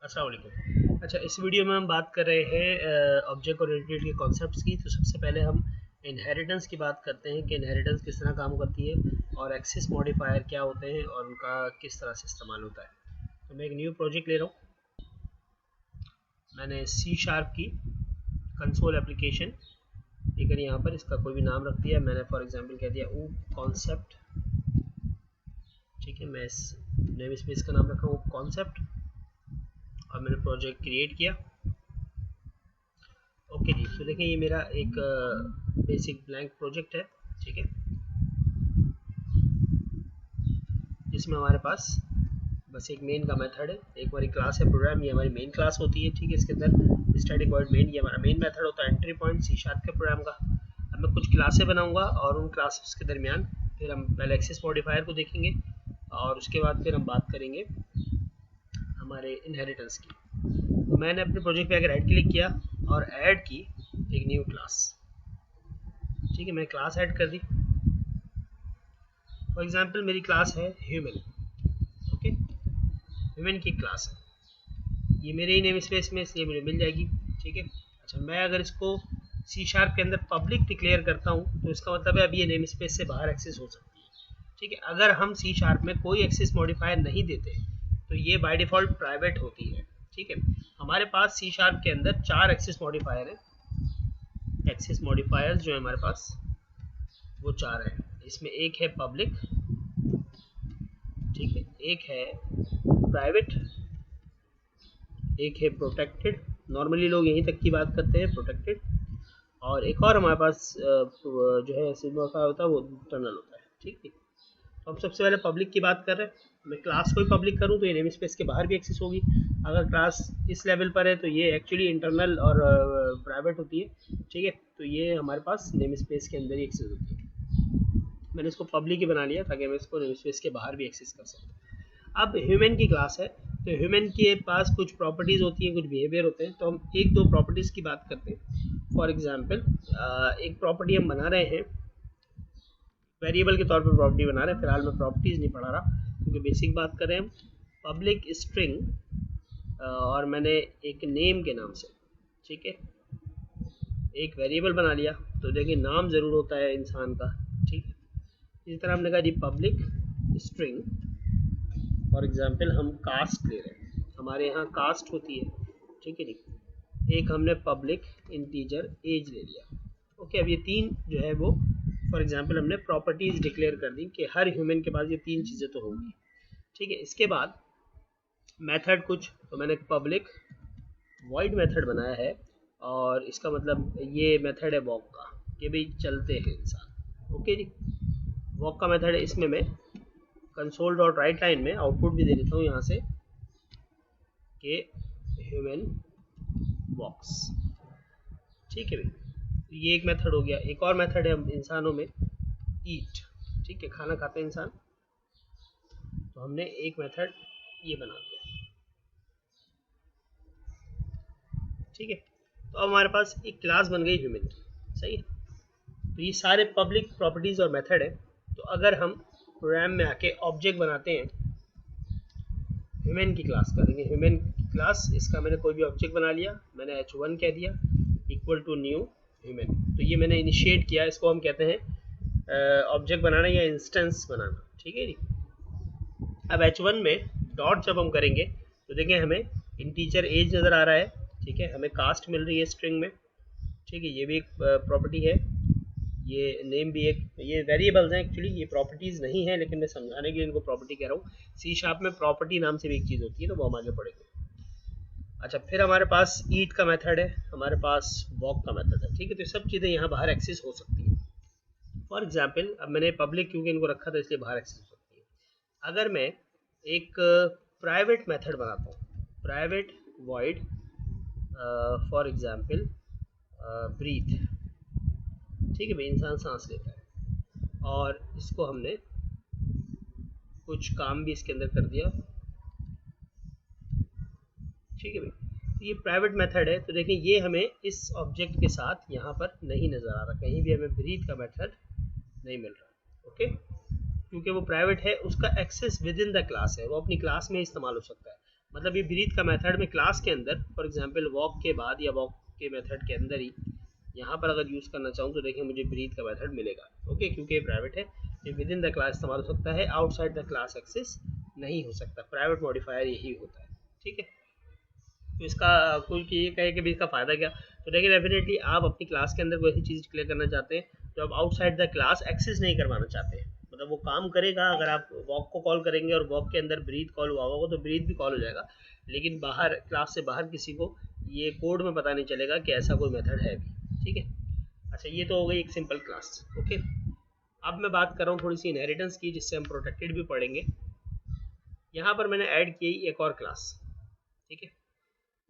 अस्सलाम वालेकुम। अच्छा, इस वीडियो में हम बात कर रहे हैं ऑब्जेक्ट ओरिएंटेड के कॉन्सेप्ट्स की। तो सबसे पहले हम इनहेरिटेंस की बात करते हैं कि इनहेरिटेंस किस तरह काम करती है और एक्सेस मॉडिफायर क्या होते हैं और उनका किस तरह से इस्तेमाल होता है। तो मैं एक न्यू प्रोजेक्ट ले रहा हूँ। मैंने सी शार्प की कंसोल एप्लीकेशन लेकर यहाँ पर इसका कोई भी नाम रख दिया। मैंने फॉर एग्जांपल कह दिया ऊ कॉन्सेप्ट। ठीक है, मैं इस नेम स्पेस का नाम रखा हूँ कॉन्सेप्ट और मैंने प्रोजेक्ट क्रिएट किया। ओके जी, तो देखें ये मेरा एक बेसिक ब्लैंक प्रोजेक्ट है। ठीक है, इसमें हमारे पास बस एक मेन का मेथड है, एक हमारी क्लास है प्रोग्राम, ये हमारी मेन क्लास होती है। ठीक है, इसके अंदर स्टैटिक वॉइड मेन, ये हमारा मेन मेथड होता है एंट्री पॉइंट सी शार्प के प्रोग्राम का। अब मैं कुछ क्लासें बनाऊंगा और उन क्लासेस के दरमियान फिर हम पहले एक्सेस मॉडिफायर को देखेंगे और उसके बाद फिर हम बात करेंगे हमारे इनहेरिटेंस की। तो मैंने अपने प्रोजेक्ट पे अगर राइट क्लिक किया और ऐड की एक न्यू क्लास। ठीक है, मैं क्लास ऐड कर दी। फॉर एग्जांपल मेरी क्लास है ह्यूमन। ओके, ह्यूमन की क्लास है, ये मेरे ही नेम स्पेस में इसलिए मुझे मिल जाएगी। ठीक है, अच्छा मैं अगर इसको सी शार्प के अंदर पब्लिक डिक्लेयर करता हूँ तो इसका मतलब है अब ये नेम स्पेस से बाहर एक्सेस हो सकती है। ठीक है, अगर हम सी शार्प में कोई एक्सेस मॉडिफायर नहीं देते तो ये बाय डिफ़ॉल्ट प्राइवेट होती है। ठीक है, हमारे पास सी शार्प के अंदर 4 एक्सेस मॉडिफायर है। एक्सेस मॉडिफायर्स जो है हमारे पास वो 4 हैं। इसमें एक है पब्लिक, ठीक है, एक है प्राइवेट, एक है प्रोटेक्टेड, नॉर्मली लोग यहीं तक की बात करते हैं प्रोटेक्टेड, और एक और हमारे पास जो है सिग्निफायर होता है वो इंटरनल होता है। ठीक है, तो हम सबसे पहले पब्लिक की बात कर रहे हैं। मैं क्लास को ही पब्लिक करूं तो ये नेम स्पेस के बाहर भी एक्सेस होगी। अगर क्लास इस लेवल पर है तो ये एक्चुअली इंटरनल और प्राइवेट होती है। ठीक है, तो ये हमारे पास नेम स्पेस के अंदर ही एक्सेस होती है। मैंने इसको पब्लिक ही बना लिया ताकि मैं इसको नेम स्पेस के बाहर भी एक्सेस कर सकूँ। अब ह्यूमन की क्लास है तो ह्यूमन के पास कुछ प्रॉपर्टीज़ होती हैं, कुछ बिहेवियर होते हैं। तो हम एक दो प्रॉपर्टीज़ की बात करते हैं। फॉर एग्जांपल एक प्रॉपर्टी हम बना रहे हैं, वेरिएबल के तौर पर प्रॉपर्टी बना रहे हैं। फिलहाल मैं प्रॉपर्टीज़ नहीं पढ़ा रहा क्योंकि बेसिक बात कर रहे हैं हम। पब्लिक स्ट्रिंग और मैंने एक नेम के नाम से, ठीक है, एक वेरिएबल बना लिया। तो देखिए नाम ज़रूर होता है इंसान का। ठीक है, इसी तरह हमने कहा जी पब्लिक स्ट्रिंग, फॉर एग्जांपल हम कास्ट ले रहे हैं, हमारे यहाँ कास्ट होती है। ठीक है जी, एक हमने पब्लिक इंटीजर एज ले लिया। ओके, अब ये तीन जो है वो फॉर एग्जांपल हमने प्रॉपर्टीज़ डिक्लेयर कर दी कि हर ह्यूमन के पास ये तीन चीज़ें तो होंगी। ठीक है, इसके बाद मेथड कुछ, तो मैंने पब्लिक वॉइड मेथड बनाया है और इसका मतलब ये मेथड है वॉक का कि भाई चलते हैं इंसान। ओके जी, वॉक का मेथड है। इसमें मैं कंसोल डॉट राइट लाइन में आउटपुट भी दे देता हूँ यहाँ से कि ह्यूमन वॉक्स। ठीक है भाई, तो ये एक मेथड हो गया। एक और मेथड है इंसानों में ईट। ठीक है, खाना खाते हैं इंसान, तो हमने एक मेथड ये बना दिया। ठीक है, तो अब हमारे पास एक क्लास बन गई ह्यूमन की। सही है, तो ये सारे पब्लिक प्रॉपर्टीज़ और मेथड है। तो अगर हम प्रोग्राम में आके ऑब्जेक्ट बनाते हैं ह्यूमन की क्लास करेंगे, ह्यूमन की क्लास, इसका मैंने कोई भी ऑब्जेक्ट बना लिया, मैंने h1 कह दिया इक्वल टू न्यू ह्यूमन। तो ये मैंने इनिशिएट किया, इसको हम कहते हैं ऑब्जेक्ट बनाना या इंस्टेंस बनाना। ठीक है जी, अब h1 में डॉट जब हम करेंगे तो देखें हमें इंटीजर एज नज़र आ रहा है। ठीक है, हमें कास्ट मिल रही है स्ट्रिंग में। ठीक है, ये भी एक प्रॉपर्टी है, ये नेम भी एक, ये वेरिएबल्स हैं एक्चुअली, ये प्रॉपर्टीज़ नहीं है, लेकिन मैं समझाने के लिए इनको प्रॉपर्टी कह रहा हूँ। सी शार्प में प्रॉपर्टी नाम से भी एक चीज़ होती है, तो वो हम आगे पढ़ेंगे। अच्छा, फिर हमारे पास ईट का मेथड है, हमारे पास वॉक का मेथड है। ठीक है, तो सब चीज़ें यहाँ बाहर एक्सेस हो सकती हैं। फॉर एग्जाम्पल अब मैंने पब्लिक क्योंकि इनको रखा था इसलिए बाहर एक्सेस हो सकती है। अगर मैं एक प्राइवेट मेथड बनाता हूँ, private void for example breathe. ठीक है भाई, इंसान सांस लेता है और इसको हमने कुछ काम भी इसके अंदर कर दिया। ठीक है भाई, तो ये प्राइवेट मेथड है। तो देखिए ये हमें इस ऑब्जेक्ट के साथ यहाँ पर नहीं नज़र आ रहा, कहीं भी हमें ब्रीथ का मेथड नहीं मिल रहा। ओके, क्योंकि वो प्राइवेट है, उसका access within the class है, वो अपनी क्लास में इस्तेमाल हो सकता है। मतलब ये ब्रीथ का मेथड में क्लास के अंदर फॉर एग्जांपल वॉक के बाद या वॉक के मेथड के अंदर ही यहाँ पर अगर यूज़ करना चाहूँ तो देखिए मुझे ब्रीथ का मेथड मिलेगा। ओके, क्योंकि ये प्राइवेट है, ये विद इन द क्लास इस्तेमाल हो सकता है, आउटसाइड द क्लास एक्सेस नहीं हो सकता। प्राइवेट मॉडिफायर यही होता है। ठीक है, तो इसका कोई ये कहे कि भी इसका फ़ायदा क्या, तो देखिए डेफिनेटली आप अपनी क्लास के अंदर कोई ऐसी चीज़ क्लियर करना चाहते हैं जो आप आउटसाइड द क्लास एक्सेस नहीं करवाना चाहते हैं। मतलब वो काम करेगा, अगर आप वॉक को कॉल करेंगे और वॉक के अंदर ब्रीथ कॉल हुआ होगा तो ब्रीथ भी कॉल हो जाएगा, लेकिन बाहर क्लास से बाहर किसी को ये कोड में पता नहीं चलेगा कि ऐसा कोई मेथड है भी। ठीक है, अच्छा ये तो हो गई एक सिंपल क्लास। ओके, अब मैं बात कर रहा हूँ थोड़ी सी इनहेरिटेंस की, जिससे हम प्रोटेक्टेड भी पढ़ेंगे। यहाँ पर मैंने ऐड की एक और क्लास। ठीक है,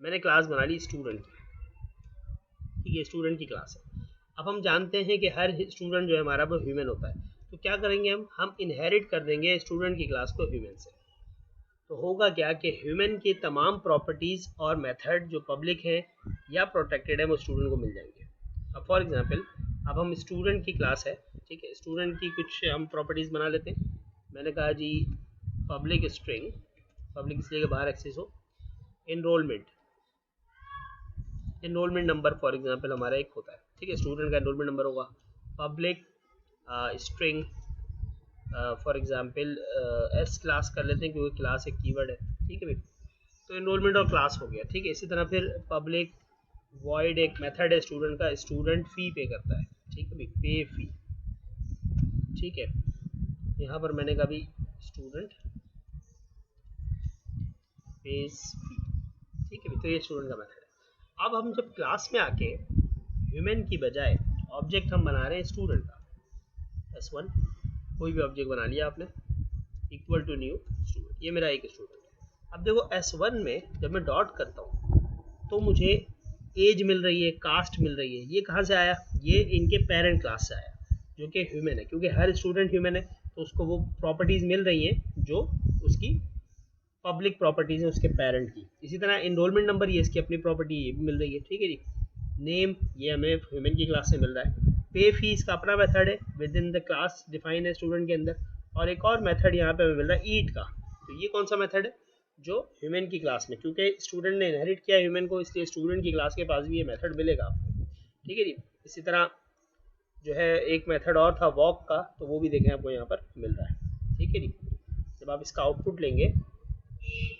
मैंने क्लास बना ली स्टूडेंट की। ठीक है, स्टूडेंट की क्लास है। अब हम जानते हैं कि हर स्टूडेंट जो है हमारा वो ह्यूमन होता है, तो क्या करेंगे हम इनहेरिट कर देंगे स्टूडेंट की क्लास को ह्यूमन से। तो होगा क्या कि ह्यूमन की तमाम प्रॉपर्टीज़ और मेथड जो पब्लिक हैं या प्रोटेक्टेड है वो स्टूडेंट को मिल जाएंगे। अब फॉर एग्जांपल अब हम स्टूडेंट की क्लास है, ठीक है, स्टूडेंट की कुछ हम प्रॉपर्टीज़ बना लेते हैं। मैंने कहा जी पब्लिक स्ट्रिंग, पब्लिक इसलिए कि बाहर एक्सेस हो, enrolment, enrolment number for example हमारा एक होता है। ठीक है, स्टूडेंट का एनरोलमेंट नंबर होगा। Public string for example S class कर लेते हैं क्योंकि क्लास एक कीवर्ड है। ठीक है भाई, तो एनरोलमेंट और क्लास हो गया। ठीक है, इसी तरह फिर पब्लिक वॉइड एक मेथड है स्टूडेंट का, स्टूडेंट फ़ी पे करता है। ठीक है भाई, पे फी। ठीक है, यहाँ पर मैंने कहा भी स्टूडेंट पेज फी। ठीक है भाई, तो ये स्टूडेंट का मेथड है। अब हम जब क्लास में आके ह्यूमन की बजाय ऑब्जेक्ट हम बना रहे हैं स्टूडेंट का, S1 कोई भी ऑब्जेक्ट बना लिया आपने, इक्वल टू न्यू स्टूडेंट, ये मेरा एक स्टूडेंट है। अब देखो S1 में जब मैं डॉट करता हूँ तो मुझे एज मिल रही है, कास्ट मिल रही है। ये कहाँ से आया? ये इनके पेरेंट क्लास से आया जो कि ह्यूमन है, क्योंकि हर स्टूडेंट ह्यूमन है तो उसको वो प्रॉपर्टीज़ मिल रही हैं जो उसकी पब्लिक प्रॉपर्टीज़ है उसके पेरेंट की। इसी तरह एनरोलमेंट नंबर ये इसकी अपनी प्रॉपर्टी ये भी मिल रही है। ठीक है जी, नेम ये हमें ह्यूमन की क्लास से मिल रहा है। पे फीस का अपना मेथड है with in the class define है स्टूडेंट के अंदर, और एक और मेथड यहाँ पे हमें मिल रहा है ईट का। तो ये कौन सा मेथड है? जो ह्यूमन की क्लास में, क्योंकि स्टूडेंट ने इनहेरिट किया ह्यूमन को, इसलिए स्टूडेंट की क्लास के पास भी ये मेथड मिलेगा आपको। ठीक है जी, इसी तरह जो है एक मेथड और था वॉक का, तो वो भी देखें आपको यहाँ पर मिल रहा है। ठीक है जी, जब आप इसका आउटपुट लेंगे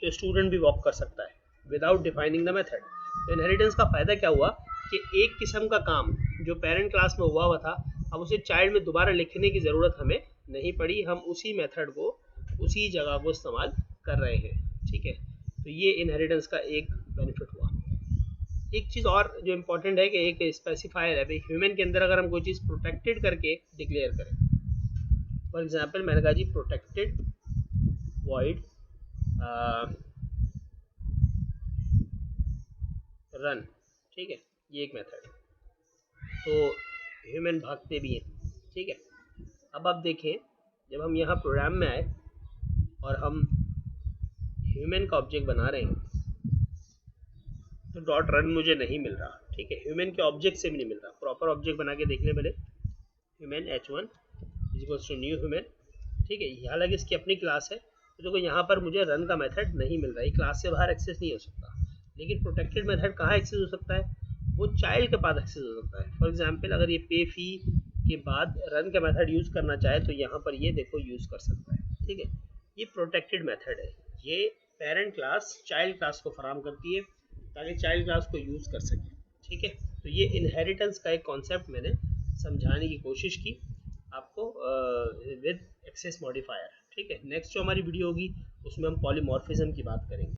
तो स्टूडेंट भी वॉक कर सकता है विदाउट डिफाइनिंग द मेथड। तो इनहेरिटेंस का फ़ायदा क्या हुआ कि एक किस्म का काम जो पेरेंट क्लास में हुआ था, अब उसे चाइल्ड में दोबारा लिखने की ज़रूरत हमें नहीं पड़ी, हम उसी मेथड को उसी जगह को इस्तेमाल कर रहे हैं। ठीक है, तो ये इनहेरिटेंस का एक बेनिफिट हुआ। एक चीज़ और जो इम्पोर्टेंट है कि एक स्पेसिफायर है भाई, ह्यूमन के अंदर अगर हम कोई चीज़ प्रोटेक्टेड करके डिक्लेयर करें, फॉर एग्जांपल मैंने कहा जी प्रोटेक्टेड वॉइड रन। ठीक है, ये एक मेथड है, तो ह्यूमन भागते भी हैं। ठीक है, अब आप देखें जब हम यहाँ प्रोग्राम में आए और हम ह्यूमन का ऑब्जेक्ट बना रहे हैं तो डॉट रन मुझे नहीं मिल रहा। ठीक है, ह्यूमन के ऑब्जेक्ट से भी नहीं मिल रहा। प्रॉपर ऑब्जेक्ट बना के देखने पहले, human H1 equals to new human. ठीक है, हालांकि इसकी अपनी क्लास है, तो देखो यहाँ पर मुझे रन का मेथड नहीं मिल रहा है, क्लास से बाहर एक्सेस नहीं हो सकता। लेकिन प्रोटेक्टेड मेथड कहाँ एक्सेस हो सकता है? वो चाइल्ड के पास एक्सेस हो सकता है। फॉर एग्जांपल अगर ये पे फी के बाद रन का मेथड यूज़ करना चाहे तो यहाँ पर ये देखो यूज़ कर सकता है। ठीक है, ये प्रोटेक्टेड मेथड है, ये पेरेंट क्लास चाइल्ड क्लास को फराहम करती है ताकि चाइल्ड क्लास को यूज़ कर सके। ठीक है, तो ये इनहेरिटेंस का एक कॉन्सेप्ट मैंने समझाने की कोशिश की आपको विद एक्सेस मॉडिफायर। ठीक है, नेक्स्ट जो हमारी वीडियो होगी उसमें हम पॉलीमॉर्फिज्म की बात करेंगे।